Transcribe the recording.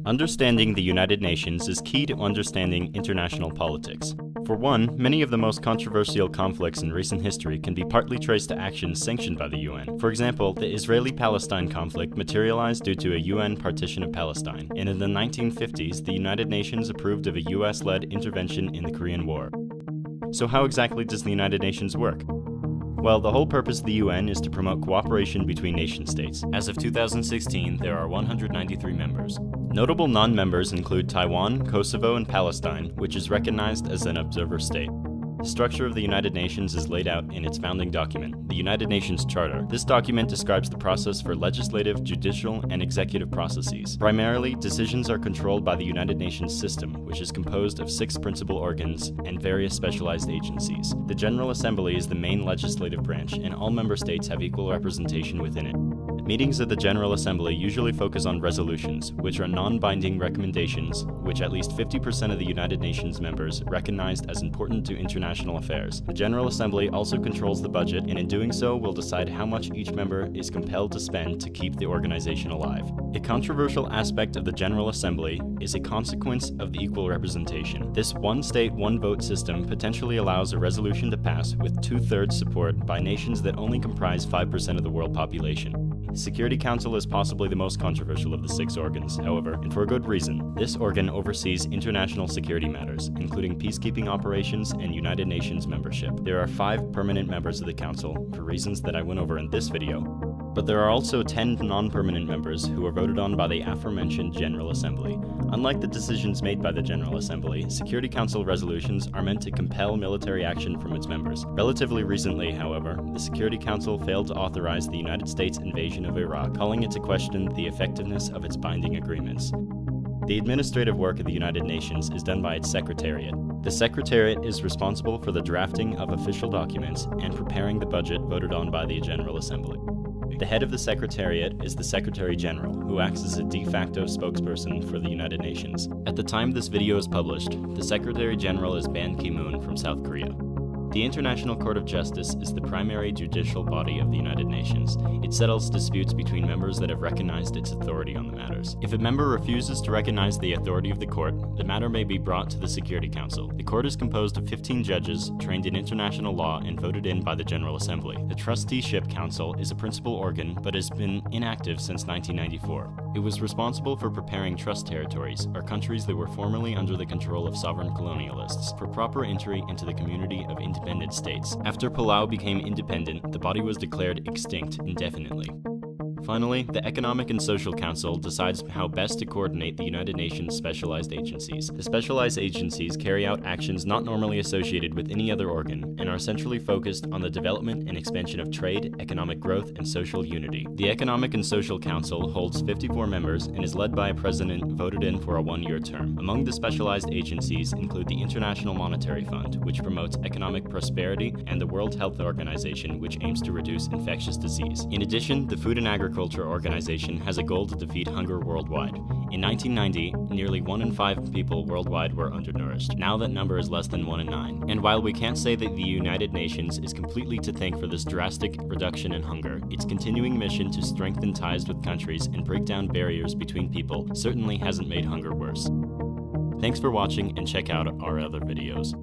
Understanding the United Nations is key to understanding international politics. For one, many of the most controversial conflicts in recent history can be partly traced to actions sanctioned by the UN. For example, the Israeli-Palestine conflict materialized due to a UN partition of Palestine, and in the 1950s, the United Nations approved of a US-led intervention in the Korean War. So how exactly does the United Nations work? Well, the whole purpose of the UN is to promote cooperation between nation-states. As of 2016, there are 193 members. Notable non-members include Taiwan, Kosovo, and Palestine, which is recognized as an observer state. The structure of the United Nations is laid out in its founding document, the United Nations Charter. This document describes the process for legislative, judicial, and executive processes. Primarily, decisions are controlled by the United Nations system, which is composed of 6 principal organs and various specialized agencies. The General Assembly is the main legislative branch, and all member states have equal representation within it. Meetings of the General Assembly usually focus on resolutions, which are non-binding recommendations, which at least 50% of the United Nations members recognized as important to international affairs. The General Assembly also controls the budget, and in doing so will decide how much each member is compelled to spend to keep the organization alive. A controversial aspect of the General Assembly is a consequence of the equal representation. This one state, one vote system potentially allows a resolution to pass with 2/3 support by nations that only comprise 5% of the world population. The Security Council is possibly the most controversial of the 6 organs, however, and for a good reason. This organ oversees international security matters, including peacekeeping operations and United Nations membership. There are 5 permanent members of the Council, for reasons that I went over in this video, but there are also 10 non-permanent members who are voted on by the aforementioned General Assembly. Unlike the decisions made by the General Assembly, Security Council resolutions are meant to compel military action from its members. Relatively recently, however, the Security Council failed to authorize the United States invasion of Iraq, calling into question the effectiveness of its binding agreements. The administrative work of the United Nations is done by its Secretariat. The Secretariat is responsible for the drafting of official documents and preparing the budget voted on by the General Assembly. The head of the Secretariat is the Secretary General, who acts as a de facto spokesperson for the United Nations. At the time this video is published, the Secretary General is Ban Ki-moon from South Korea. The International Court of Justice is the primary judicial body of the United Nations. It settles disputes between members that have recognized its authority on the matters. If a member refuses to recognize the authority of the court, the matter may be brought to the Security Council. The court is composed of 15 judges trained in international law and voted in by the General Assembly. The Trusteeship Council is a principal organ but has been inactive since 1994. It was responsible for preparing trust territories, or countries that were formerly under the control of sovereign colonialists, for proper entry into the community of independent states. After Palau became independent, the body was declared extinct indefinitely. Finally, the Economic and Social Council decides how best to coordinate the United Nations specialized agencies. The specialized agencies carry out actions not normally associated with any other organ and are centrally focused on the development and expansion of trade, economic growth, and social unity. The Economic and Social Council holds 54 members and is led by a president voted in for a 1-year term. Among the specialized agencies include the International Monetary Fund, which promotes economic prosperity, and the World Health Organization, which aims to reduce infectious disease. In addition, the Food and Agriculture Organization has a goal to defeat hunger worldwide. In 1990, nearly 1 in 5 people worldwide were undernourished. Now that number is less than 1 in 9. And while we can't say that the United Nations is completely to thank for this drastic reduction in hunger, its continuing mission to strengthen ties with countries and break down barriers between people certainly hasn't made hunger worse. Thanks for watching, and check out our other videos.